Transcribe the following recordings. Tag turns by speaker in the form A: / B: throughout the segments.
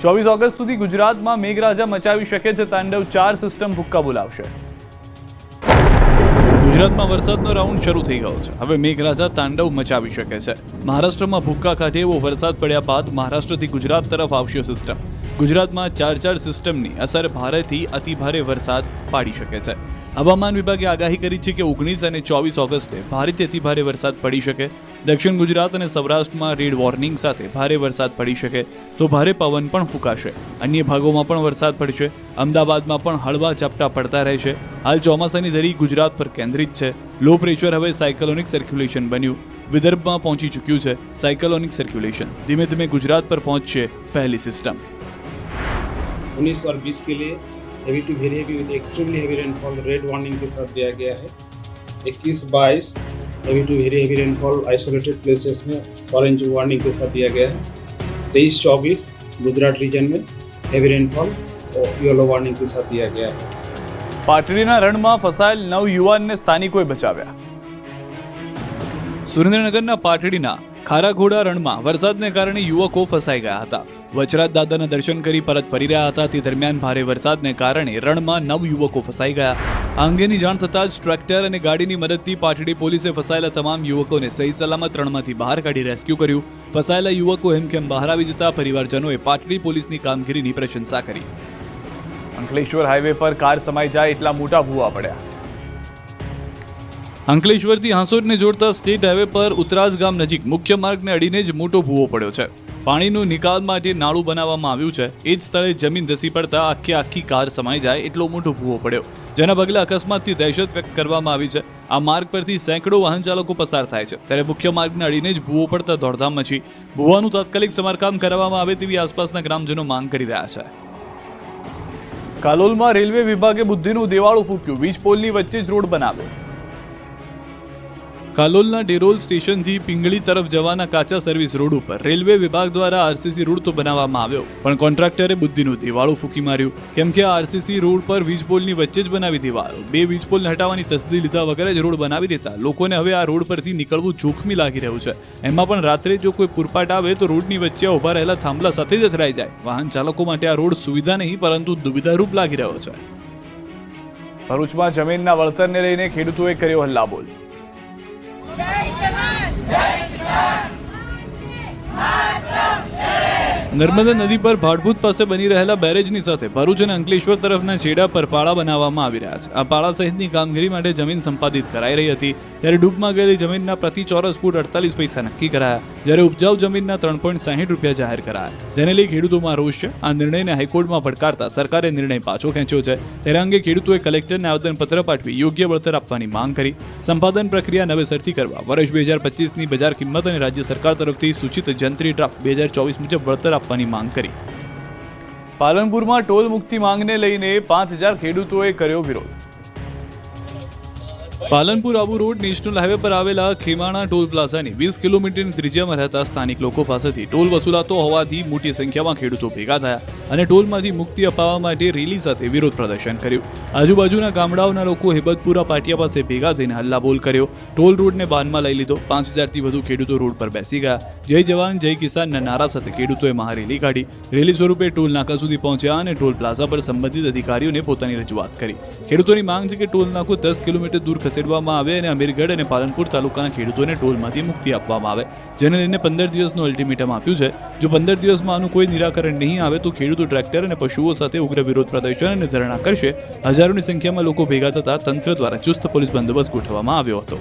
A: 24 August સુધી ગુજરાતમાં મેઘરાજા મચાવી શકે છે તાંડવ, 4 સિસ્ટમ ભૂક્કા બોલાવશે. ગુજરાતમાં વરસાદનો રાઉન્ડ શરૂ થઈ ગયો છે. હવે મેઘરાજા તાંડવ મચાવી શકે છે. મહારાષ્ટ્રમાં ભૂક્કા કાઢે એવો વરસાદ પડ્યા બાદ મહારાષ્ટ્રથી ગુજરાત તરફ આવશે સિસ્ટમ. ગુજરાતમાં 4 સિસ્ટમની અસર ભારેથી અતિભારે વરસાદ પાડી શકે છે. હવામાન વિભાગે આગાહી કરી છે કે 19 અને 24 ઓગસ્ટે ભારેથી અતિભારે વરસાદ પડી શકે. દક્ષિણ ગુજરાત અને સૌરાષ્ટ્રમાં રેડ વોર્નિંગ સાથે ભારે વરસાદ પડી શકે તો ભારે પવન પણ ફૂંકાશે. અન્ય ભાગોમાં પણ વરસાદ પડશે. અમદાવાદમાં પણ હળવા ઝાપટા પડતા રહેશે. હાલ ચોમાસાની ધરી ગુજરાત પર કેન્દ્રિત છે. લો પ્રેશર હવે સાયક્લોનિક સર્ક્યુલેશન બન્યું. વિદર્ભમાં પહોંચી ચૂક્યું છે સાયક્લોનિક સર્ક્યુલેશન. ધીમે ધીમે ગુજરાત પર પહોંચશે પહેલી સિસ્ટમ.
B: 19 और 20 के लिए heavy to very heavy with extremely heavy rainfall red warning के साथ दिया गया है. 21-22 heavy to very heavy rainfall isolated places में ऑरेंज वार्निंग के साथ दिया गया है. 23-24 गुजरात रीजन में हेवी रेनफॉल और येलो वार्निंग के साथ दिया गया है.
A: પાટડીના રણમાં ફસાયેલ 9 યુવાનને સ્થાનિકોએ બચાવ્યા. સુરેન્દ્રનગરના પાટડીના ખારાઘોડા રણમાં વરસાદને કારણે યુવકો ફસાઈ ગયા હતા. વચરાજ દાદાના દર્શન કરી પરત ફરી રહ્યા હતા તે દરમિયાન ભારે વરસાદને કારણે રણમાં 9 યુવકો ફસાઈ ગયા. આ અંગેની જાણ થતાં જ ટ્રેક્ટર અને ગાડીની મદદથી પાટડી પોલીસે ફસાયેલા તમામ યુવકોને સહી સલામત રણમાંથી બહાર કાઢી રેસ્ક્યુ કર્યું. ફસાયેલા યુવકો હેમખેમ બહાર આવી જતા પરિવારજનોએ પાટડી પોલીસની કામગીરીની પ્રશંસા કરી. અંકલેશ્વર હાઈવે પર કાર સમાઈ જાય એટલા મોટા ભૂવા પડ્યા. અંકલેશ્વરથી હાંસોડને જોડતા સ્ટેટ હાઈવે પર ઉતરાજ ગામ નજીક મુખ્ય માર્ગને અડીને જ મોટો ભૂવો પડ્યો છે. પાણીનો નિકાલ માટે નાળું બનાવવામાં આવ્યું છે. એ જ સ્થળે જમીન ધસી પડતા આખી કાર સમાઈ જાય એટલો મોટો ભૂવો પડ્યો, જેના પગલે અકસ્માતથી દહેશત વ્યક્ત કરવામાં આવી છે. આ માર્ગ પરથી સેંકડો વાહન ચાલકો પસાર થાય છે, ત્યારે મુખ્ય માર્ગને અડીને જ ભૂવો પડતા દોડધામ મચી. ભૂવાનું તાત્કાલિક સમારકામ કરાવવામાં આવે તેવી આસપાસના ગ્રામજનો માંગ કરી રહ્યા છે. કાલોલમાં રેલવે વિભાગે બુદ્ધિનું દેવાળું ફૂક્યું. વીજ પોલની વચ્ચે જ રોડ બનાવ્યો. કાલોલના ડેરોલ સ્ટેશનથી પિંગળી તરફ જવાના કાચા સર્વિસ રોડ ઉપર રેલવે વિભાગ દ્વારા આરસીસી રોડ તો બનાવવામાં આવ્યો, પણ કોન્ટ્રાક્ટરે બુદ્ધિનું દિવાળું ફૂંકી માર્યું. કેમ કે આરસીસી રોડ પર વીજપોલની વચ્ચે જ બનાવી દિવાળો. 2 વીજપોલને હટાવવાની તસદી લીધા વગર જ રોડ બનાવી દેતા લોકોને હવે આ રોડ પરથી નીકળવું જોખમી લાગી રહ્યું છે. એમાં પણ રાત્રે જો કોઈ પૂરપાટ આવે તો રોડની વચ્ચે ઊભા રહેલા થાંભલા સાથે જ અથડાઈ જાય. વાહન ચાલકો માટે આ રોડ સુવિધા નહીં પરંતુ દુવિધારૂપ લાગી રહ્યો છે. ભરૂચમાં જમીનના વળતરને લઈને ખેડૂતોએ કર્યો હલ્લાબોલ. નર્મદા નદી પર ભાડભૂત પાસે બની રહેલા બેરેજની સાથે ભરૂચ અને અંકલેશ્વર તરફના છેડા પર પાળા બનાવવામાં આવી રહ્યા છે. આ પાળા સહિતની કામગીરી માટે જમીન સંપાદિત કરાઈ રહી હતી, ત્યારે ડૂબમાં ગયેલી જમીનના પ્રતિ ચોરસ ફૂટ 48 પૈસા નક્કી કરાયા, જ્યારે ઉપજાઉ જમીનના 3.60 રૂપિયા જાહેર કરાયા, જેને લઈ ખેડૂતોમાં રોષ છે. આ નિર્ણયને હાઈકોર્ટમાં પડકારતા સરકારે નિર્ણય પાછો ખેંચ્યો છે. ત્યારે અંગે ખેડૂતોએ કલેક્ટરને આવેદનપત્ર પાઠવી યોગ્ય વળતર આપવાની માંગ કરી. સંપાદન પ્રક્રિયા નવેસરથી કરવા વર્ષ 2025ની બજાર કિંમત અને રાજ્ય સરકાર તરફથી સૂચિત જંત્રી ડ્રાફ્ટ 2024 મુજબ વળતર આપવાની માંગ કરી. પાલનપુરમાં ટોલ મુક્તિ માંગને લઈને 5000 ખેડૂતોએ કર્યો વિરોધ. Palanpur Abu road national highway પર આવેલા ખેમાણા ટોલ પ્લાઝાની 20 કિલોમીટરની ત્રિજ્યામાં રહેતા સ્થાનિક લોકો પાસેથી ટોલ વસૂલાતો હોવાથી મોટી સંખ્યામાં ખેડૂતો ભેગા થયા અને ટોલમાંથી મુક્તિ અપાવવા માટે રેલી સાથે વિરોધ પ્રદર્શન કર્યું. આજુબાજુના ગામડાઓના લોકો હેબતપુરા પાટિયા પાસે ભેગા થઈને હલ્લાબોલ કર્યો. ટોલ રોડને બાનમાં લઈ લીધો. 5000થી વધુ ખેડૂતો રોડ પર બેસી ગયા. જય જવાન જય કિસાનના નારા સાથે ખેડૂતોએ મહારેલી કાઢી. રેલી સ્વરૂપે ટોલ નાકા સુધી પહોંચ્યા અને ટોલ પ્લાઝા પર સંબંધિત અધિકારીઓને પોતાની રજૂઆત કરી. ખેડૂતોની માંગ છે કે ટોલ નાકું 10 કિલોમીટર દૂર ખસેડવામાં આવે અને અમીરગઢ અને પાલનપુર તાલુકાના ખેડૂતોને ટોલમાંથી મુક્તિ આપવામાં આવે, જેને લઈને 15 દિવસનું અલ્ટિમેટમ આપ્યું છે. જો 15 દિવસમાં આનું કોઈ નિરાકરણ નહીં આવે તો ખેડૂતો ટ્રેક્ટર અને પશુઓ સાથે ઉગ્ર વિરોધ પ્રદર્શન અને ધરણા કરશે. હજારોની સંખ્યામાં લોકો ભેગા થતા તંત્ર દ્વારા ચુસ્ત પોલીસ બંદોબસ્ત ગોઠવવામાં આવ્યો હતો.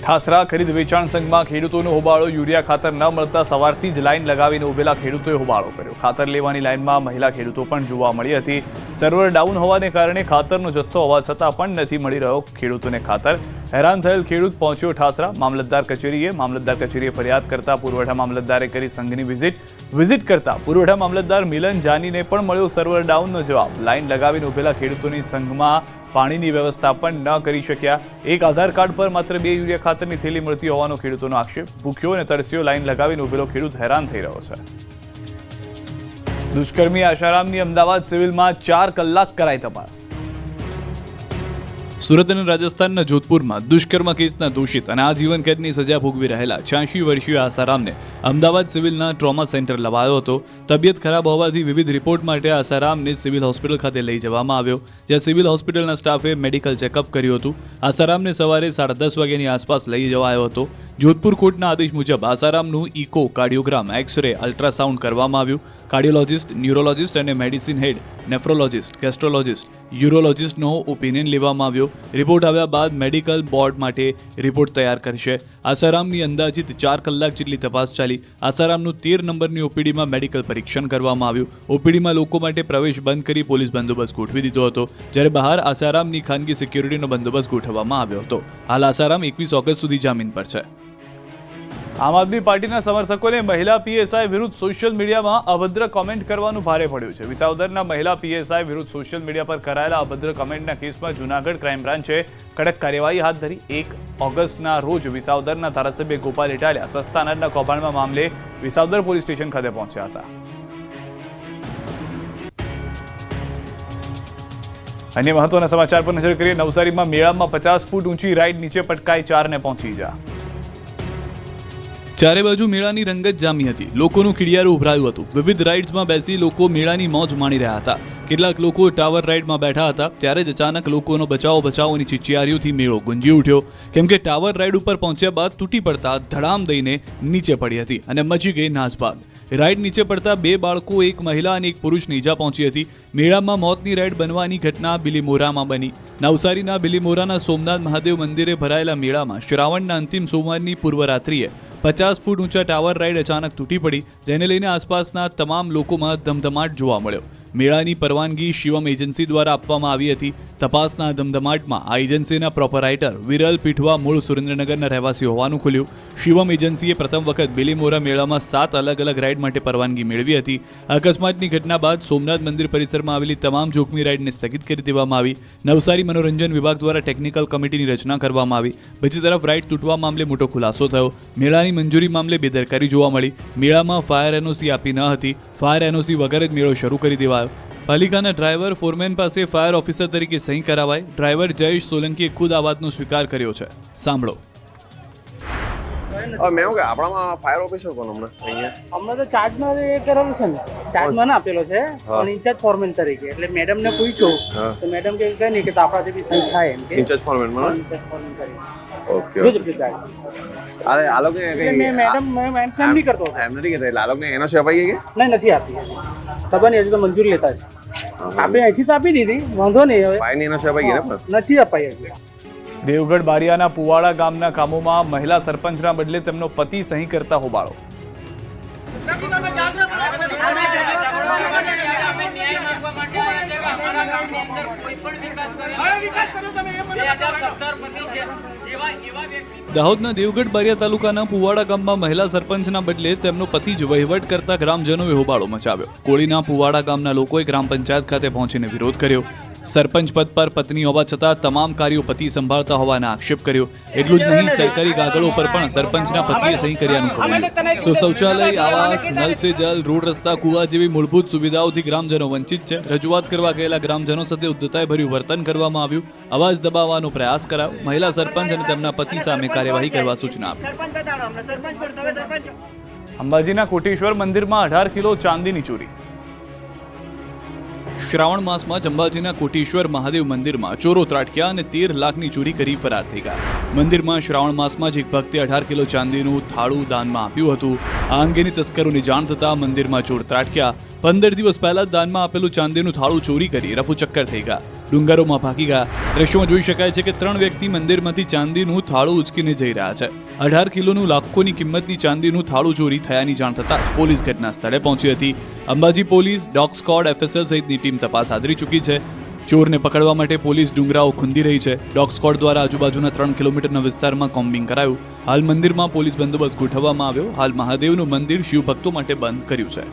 A: ઠાસરા ખરીદ વેચાણ સંઘમાં ખેડૂતોનો હોબાળો. યુરિયા ખાતર ન મળતા સવારથી જ લાઈન લગાવીને ઉભેલા ખેડૂતોએ હોબાળો કર્યો. ખાતર લેવાની લાઈનમાં મહિલા ખેડૂતો પણ જોવા મળી હતી. સર્વર ડાઉન હોવાને કારણે ખાતરનો જથ્થો હોવા છતાં પણ નથી મળી રહ્યો ખેડૂતોને ખાતર. હેરાન થયેલ ખેડૂત પહોંચ્યો ઠાસરા મામલતદાર કચેરીએ ફરિયાદ કરતા પુરવઠા મામલતદારે કરી સંઘની વિઝિટ કરતા પુરવઠા મામલતદાર મિલન જાનીને પણ મળ્યો સર્વર ડાઉનનો જવાબ. લાઈન લગાવીને ઉભેલા ખેડૂતોની સંઘમાં પાણીની વ્યવસ્થા પણ ન કરી શક્યા. એક આધાર કાર્ડ પર માત્ર 2 યુરિયા ખાતરની થેલી મળતી હોવાનો ખેડૂતોનો આક્ષેપ. ભૂખ્યો અને તરસ્યો લાઈન લગાવીને ઉભેલો ખેડૂત હેરાન થઈ રહ્યો છે. દુષ્કર્મી આશારામની અમદાવાદ સિવિલમાં 4 કલાક કરાઈ તપાસ. સુરત અને રાજસ્થાનના જોધપુરમાં દુષ્કર્મ કેસના દોષિત અને આજીવન કેદની સજા ભોગવી રહેલા 86 વર્ષીય આસારામને અમદાવાદ સિવિલના ટ્રોમા સેન્ટર લવાયો હતો. તબિયત ખરાબ હોવાથી વિવિધ રિપોર્ટ માટે આસારામને સિવિલ હોસ્પિટલ ખાતે લઈ જવામાં આવ્યો, જ્યાં સિવિલ હોસ્પિટલના સ્ટાફે મેડિકલ ચેકઅપ કર્યું હતું. આસારામને સવારે 10:30 વાગ્યાની આસપાસ લઈ જવાયો હતો. જોધપુર કોર્ટના આદેશ મુજબ આસારામનું ઇકો, કાર્ડિયોગ્રામ, એક્સરે, અલ્ટ્રાસાઉન્ડ કરવામાં આવ્યું. કાર્ડિયોલોજિસ્ટ, ન્યુરોલોજિસ્ટ અને મેડિસિન હેડ, નેફ્રોલોજિસ્ટ, ગેસ્ટ્રોલોજિસ્ટ, યુરોલોજિસ્ટનો ઓપિનિયન લેવામાં આવ્યો. રિપોર્ટ આવ્યા બાદ મેડિકલ બોર્ડ માટે રિપોર્ટ તૈયાર કરશે. આસારામની અંદાજિત 4 કલાક જેટલી તપાસ ચાલી. આસારામનું 13 નંબરની ઓપીડીમાં મેડિકલ પરીક્ષણ કરવામાં આવ્યું. ઓપીડીમાં લોકો માટે પ્રવેશ બંધ કરી પોલીસ બંદોબસ્ત ગોઠવી દીધો હતો, જ્યારે બહાર આસારામની ખાનગી સિક્યુરિટીનો બંદોબસ્ત ગોઠવવામાં આવ્યો હતો. હાલ આસારામ 21 ઓગસ્ટ સુધી જામીન પર છે. આમ આદમી પાર્ટીના સમર્થકોને મહિલા પીએસઆઈ વિરુદ્ધ સોશિયલ મીડિયામાં અભદ્ર કોમેન્ટ કરવાનું ભારે પડ્યું છે. વિસાવદરના મહિલા પીએસઆઈ વિરુદ્ધ સોશિયલ મીડિયા પર કરાયેલા અભદ્ર કોમેન્ટના કેસમાં જૂનાગઢ ક્રાઇમ બ્રાન્ચે કડક કાર્યવાહી હાથ ધરી. 1 ઓગસ્ટના રોજ વિસાવદરના ધારાસભ્ય ગોપાલ ઇટાલિયા સસ્તા અનાજના કૌભાંડમાં મામલે વિસાવદર પોલીસ સ્ટેશન ખાતે પહોંચ્યા હતા. અન્ય મહત્વના સમાચાર પર નજર કરીએ. નવસારીમાં મેળામાં 50 ફૂટ ઊંચી રાઈડ નીચે પટકાઈ 4 ને પહોંચી જા. ચારે બાજુ મેળાની રંગત જામી હતી. લોકોનું કિડિયારું ઉભરાયું હતું. વિવિધ રાઇડ્સમાં બેસી લોકો મેળાની મોજ માણી રહ્યા હતા. કેટલાક લોકો ટાવર રાઇડમાં બેઠા હતા, ત્યારે જ અચાનક લોકોનો બચાવોની ચીચિયારીઓથી મેળો ગુંજી ઉઠ્યો, કેમ કે ટાવર રાઇડ ઉપર પહોંચ્યા બાદ તૂટી પડતા ધડામ દઈને નીચે પડી હતી અને મચી ગઈ નાસભાગ. રાઇડ નીચે પડતા 2 બાળકો, 1 મહિલા અને 1 પુરુષને ઈજા પહોંચી હતી. મેળામાં મોતની રાઇડ બનવાની ઘટના બિલીમોરામાં બની. નવસારીના બિલીમોરાના સોમનાથ મહાદેવ મંદિરે ભરાયેલા મેળામાં શ્રાવણના અંતિમ સોમવારની પૂર્વરાત્રિએ 50 ફૂટ ઊંચા ટાવર રાઇડ અચાનક તૂટી પડી, જેને લઈને આસપાસના તમામ લોકોમાં ધમધમાટ જોવા મળ્યો. મેળાની પરવાનગી શિવમ એજન્સી દ્વારા આપવામાં આવી હતી. તપાસના ધમધમાટમાં આ એજન્સીના પ્રોપરાઇટર વિરલ પીઠવા મૂળ સુરેન્દ્રનગરના રહેવાસી હોવાનું ખુલ્યું. શિવમ એજન્સીએ પ્રથમ વખત બિલીમોરા મેળામાં 7 અલગ રાઇડ માટે પરવાનગી મેળવી હતી. અકસ્માતની ઘટના બાદ સોમનાથ મંદિર પરિસરમાં આવેલી તમામ જોખમી રાઇડને સ્થગિત કરી દેવામાં આવી. નવસારી મનોરંજન વિભાગ દ્વારા ટેકનિકલ કમિટીની રચના કરવામાં આવી. બીજી તરફ રાઇડ તૂટવા મામલે મોટો ખુલાસો થયો. મેળાની મંજૂરી મામલે બેદરકારી જોવા મળી. મેળામાં ફાયર એનઓસી આપી ન હતી. ફાયર એનઓસી વગર જ મેળો શરૂ કરી દેવાયો. પાલિકાના ડ્રાઈવર ફોરમેન પાસે ફાયર ઓફિસર તરીકે સહી કરાવાય. ડ્રાઈવર જયેશ સોલંકીએ ખુદ આ વાતનો સ્વીકાર કર્યો છે. સાંભળો.
C: મેં કે આપણામાં ફાયર ઓફિસર કોણ અહીંયા
D: હમણાં તો ચાર્જમાં એ કરેલું છે ને, ચાર્જમાં ના આપેલો છે પણ ઇન્ચાર્જ ફોરમેન તરીકે. એટલે મેડમ ને પૂછ્યું તો મેડમ કે કઈ નહીં કે આપણાથી બી સહી થાય એમ કે
C: ઇન્ચાર્જ ફોરમેનમાં.
D: ઇન્ચાર્જ ફોરમેન તરીકે.
C: ઓકે
D: રોજ ચાર્જ.
C: અરે આ લોકો
D: મેં મેડમ સેમ નહીં કરતો હતો.
C: એમ નથી કહેતા એટલે આ લોકો એનો છે અપાઈ ગઈ કે
D: નહીં, નથી આપી. ખબર નહીં, હજુ તો મંજૂરી લેતા છે. આપણે અહીંથી તો આપી દીધી, વાંધો નહીં. હવે
C: ફાઈન એનો છે અપાઈ ગઈ ને,
D: નથી અપાઈ હજુ.
A: દેવગઢ બારિયાના પુવાડા ગામના કામોમાં મહિલા સરપંચના બદલે તેમનો પતિ સહી કરતા હોબાળો. દાહોદના દેવગઢ બારિયા તાલુકાના પુવાડા ગામમાં મહિલા સરપંચના બદલે તેમનો પતિ જ વહીવટ કરતા ગ્રામજનોએ હોબાળો મચાવ્યો. કોળીના પુવાડા ગામના લોકોએ ગ્રામ પંચાયત ખાતે પહોંચીને વિરોધ કર્યો. સરપંચ પદ પર પત્ની હોવા છતાં તમામ કાર્યો પતિ સંભાળતા હોવાના આક્ષેપ કર્યો. એટલું જ નહીં, સરકારી કાગળો પર પણ સરપંચના પતિએ સહી કર્યાનું કબૂલ્યું. તો શૌચાલય, આવાસ, નલ સે જલ, રોડ, રસ્તા, કુવા જેવી મૂળભૂત સુવિધાઓથી ગ્રામજનો વંચિત છે. રજૂઆત કરવા ગયેલા ગ્રામજનો સાથે ઉદ્ધતાઈભર્યું વર્તન કરવામાં આવ્યું. અવાજ દબાવવાનો પ્રયાસ કરાયો. મહિલા સરપંચ અને તેમના પતિ સામે કાર્યવાહી કરવા સૂચના આપી. અંબાજીના કોટેશ્વર મંદિરમાં 18 કિલો ચાંદીની ચોરી. શ્રાવણ માસમાં અંબાજીના કોટેશ્વર મહાદેવ મંદિરમાં ચોરો ત્રાટક્યા અને 13 લાખની ચોરી કરી ફરાર થઈ ગયા. મંદિરમાં શ્રાવણ માસમાં જ એક ભક્તે 18 કિલો ચાંદીનું થાળું દાનમાં આપ્યું હતું. આ અંગેની તસ્કરોની જાણ થતાં મંદિરમાં ચોર ત્રાટક્યા. 15 દિવસ પહેલા દાનમાં આપેલું ચાંદીનું થાળું ચોરી કરી રફુચક્કર થઈ ગયા. ડુંગરોમાં ભાગી ગયા. દ્રશ્યોમાં જોઈ શકાય છે કે 3 વ્યક્તિ મંદિરમાંથી ચાંદીનું થાળું ઉચકીને જઈ રહ્યા છે. 18 કિલોનું લાખોની કિંમતની ચાંદીનું થાળું ચોરી થયાની જાણ થતાં જ પોલીસ ઘટના સ્થળે પહોંચી હતી. Ambaji police, dog squad, FSL સહિતની ટીમ તપાસ આદરી ચૂકી છે. ચોરને પકડવા માટે પોલીસ ડુંગરાઓ ખૂંદી રહી છે. ડોગ સ્ક્વોડ દ્વારા આજુબાજુના 3 કિલોમીટરના વિસ્તારમાં કોમ્બિંગ કરાયું. હાલ મંદિરમાં પોલીસ બંદોબસ્ત ગોઠવવામાં આવ્યો. હાલ મહાદેવનું મંદિર શિવભક્તો માટે બંધ કર્યું છે.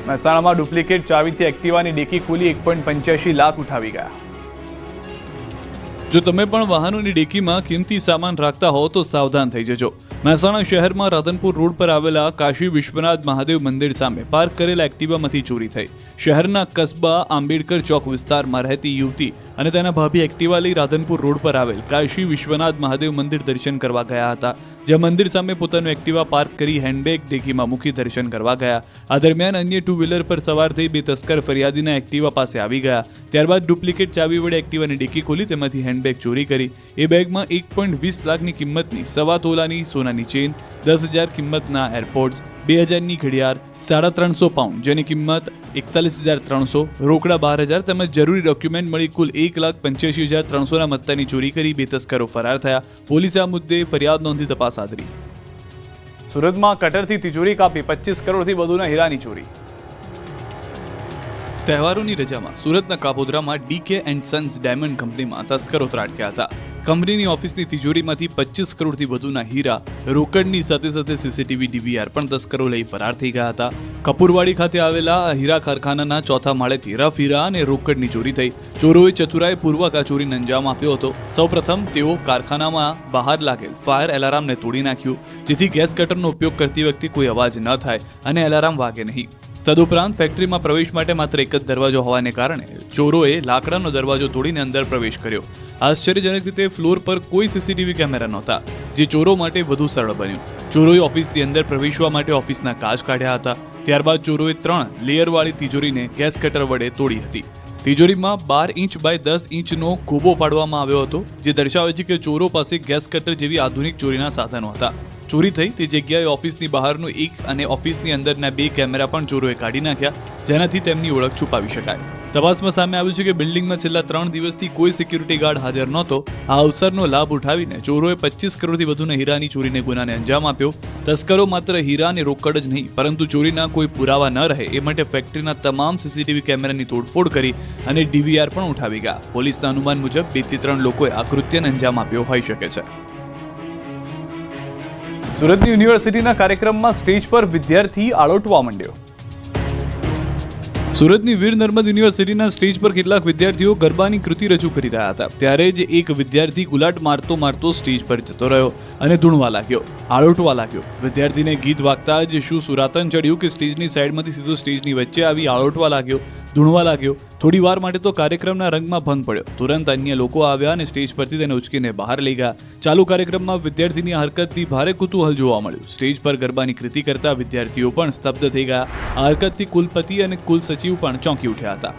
A: મહેસાણામાં ડુપ્લિકેટ ચાવીથી એક્ટિવાની ડેકી ખોલી 1.85 લાખ ઉઠાવી ગયા. જો તમે પણ વાહનોની ડેકીમાં કિંમતી સામાન રાખતા હો તો સાવધાન થઈ જજો. મહેસાણા શહેરમાં રાધનપુર રોડ પર આવેલા કાશી વિશ્વનાથ મહાદેવ મંદિર સામે પાર્ક કરેલા એક્ટિવામાંથી ચોરી થઈ. શહેરના કસ્બા આંબેડકર ચોક વિસ્તારમાં રહેતી યુવતી અને તેના ભાભી એક્ટિવા લઈ રાધનપુર રોડ પર આવેલ કાશી વિશ્વનાથ મહાદેવ મંદિર દર્શન કરવા ગયા હતા. જ્યાં મંદિર સામે પોતાનું એક્ટિવા પાર્ક કરી હેન્ડબેગ ડેકીમાં મૂકી દર્શન કરવા ગયા. આ દરમિયાન અન્ય ટુ વ્હીલર પર સવાર થઈ બે તસ્કર ફરિયાદીના એક્ટિવા પાસે આવી ગયા. ત્યારબાદ ડુપ્લિકેટ ચાવી વડે એક્ટિવાની ડેકી ખોલી તેમાંથી હેન્ડબેગ ચોરી કરી. એ બેગમાં 1.20 લાખની કિંમતની 1.25 તોલાની સોનાની ચેન, 10,000 કિંમતના એરપોર્ટ્સ, 2,000ની ઘડિયાળ, 350 પાઉન્ડ જેની કિંમત 41,300, રોકડા 12,000 તેમજ જરૂરી ડોક્યુમેન્ટ મળી કુલ 1,85,300ના મત્તાની ચોરી કરી બે તસ્કરો ફરાર થયા. પોલીસે આ મુદ્દે ફરિયાદ નોંધી તપાસ હાથ ધરી. સુરતમાં કટરથી તિજોરી કાપી 25 કરોડથી વધુના હીરાની ચોરી. તહેવારોની રજામાં સુરતના કાપોદ્રામાં ડીકે એન્ડ સન્સ ડાયમંડ કંપનીમાં તસ્કરો ત્રાટક્યા હતા. કંપનીની ઓફિસની તિજોરીમાંથી 25 કરોડથી વધુના હીરા, રોકડની સાથે સાથે સીસીટીવી ડીવીઆર પણ તસ્કરો લઈ ફરાર થઈ ગયા હતા. કપૂરવાડી ખાતે આવેલા આ હીરા કારખાનાના ચોથા માળેથી રફ હીરા અને રોકડની ચોરી થઈ. ચોરોએ ચતુરાઈપૂર્વક આ ચોરીને અંજામ આપ્યો હતો. સૌપ્રથમ તેઓ કારખાનામાં બહાર લાગેલ ફાયર એલાર્મને તોડી નાખ્યું, જેથી ગેસ કટરનો ઉપયોગ કરતી વખતે કોઈ અવાજ ન થાય અને એલાર્મ વાગે નહીં. તદુપરાંત ફેક્ટરીમાં પ્રવેશ માટે માત્ર એક જ દરવાજો હોવાને કારણે ચોરોએ લાકડાનો દરવાજો તોડીને અંદર પ્રવેશ કર્યો. આશ્ચર્યજનક રીતે ફ્લોર પર કોઈ સીસીટીવી કેમેરા નહોતા, જે ચોરો માટે વધુ સરળ બન્યું. ચોરોએ ઓફિસની અંદર પ્રવેશવા માટે ઓફિસના કાચ કાઢ્યા હતા. ત્યારબાદ ચોરોએ 3 લેયરવાળી તિજોરીને ગેસ કટર વડે તોડી હતી. તિજોરીમાં 12 ઇંચ બાય 10 ઇંચનો ખોબો પાડવામાં આવ્યો હતો, જે દર્શાવે છે કે ચોરો પાસે ગેસ કટર જેવી આધુનિક ચોરીના સાધનો હતા. ચોરી થઈ તે જગ્યાએ ઓફિસની બહારનું એક અને ઓફિસની અંદરના 2 કેમેરા પણ ચોરોએ કાઢી નાખ્યા, જેનાથી તેમની ઓળખ છુપાવી શકાય. તપાસમાં સામે આવ્યું છે કે બિલ્ડિંગમાં છેલ્લા 3 દિવસથી કોઈ સિક્યુરિટી ગાર્ડ હાજર નહોતો. આ અવસરનો લાભ ઉઠાવીને ચોરોએ 25 કરોડથી વધુના હીરાની ચોરીને ગુનાને અંજામ આપ્યો. તસ્કરો માત્ર હીરા અને રોકડ જ નહીં, પરંતુ ચોરીના કોઈ પુરાવા ન રહે એ માટે ફેક્ટરીના તમામ સીસીટીવી કેમેરાની તોડફોડ કરી અને ડીવીઆર પણ ઉઠાવી ગયા. પોલીસના અનુમાન મુજબ 2 થી 3 લોકોએ આ કૃત્યને અંજામ આપ્યો હોઈ શકે છે. સુરતની યુનિવર્સિટીના કાર્યક્રમમાં સ્ટેજ પર વિદ્યાર્થી આળોટવા માંડ્યો. સુરતની વીર નર્મદ યુનિવર્સિટીના સ્ટેજ પર કેટલાક વિદ્યાર્થીઓ ગરબાની કૃતિ રજૂ કરી રહ્યા હતા. ત્યારે જ એક વિદ્યાર્થી ગુલાટ મારતો મારતો સ્ટેજ પર જતો રહ્યો અને ધૂણવા લાગ્યો, આળોટવા લાગ્યો. વિદ્યાર્થીને ગીત વાગતા જ શું સુરાતન ચડ્યું કે સ્ટેજની સાઈડમાંથી સીધો સ્ટેજની વચ્ચે આવી આળોટવા લાગ્યો, ધૂણવા લાગ્યો. થોડી વાર માટે તો કાર્યક્રમના રંગમાં ભંગ પડ્યો. તુરંત અન્ય લોકો આવ્યા અને સ્ટેજ પરથી તેને ઉચકીને બહાર લઈ ગયા. ચાલુ કાર્યક્રમમાં વિદ્યાર્થીની હરકતથી ભારે કુતૂહલ જોવા મળ્યું. સ્ટેજ પર ગરબાની કૃતિ કરતા વિદ્યાર્થીઓ પણ સ્તબ્ધ થઈ ગયા. આ હરકતથી કુલપતિ અને કુલ સચિવ પણ ચોંકી ઉઠ્યા હતા.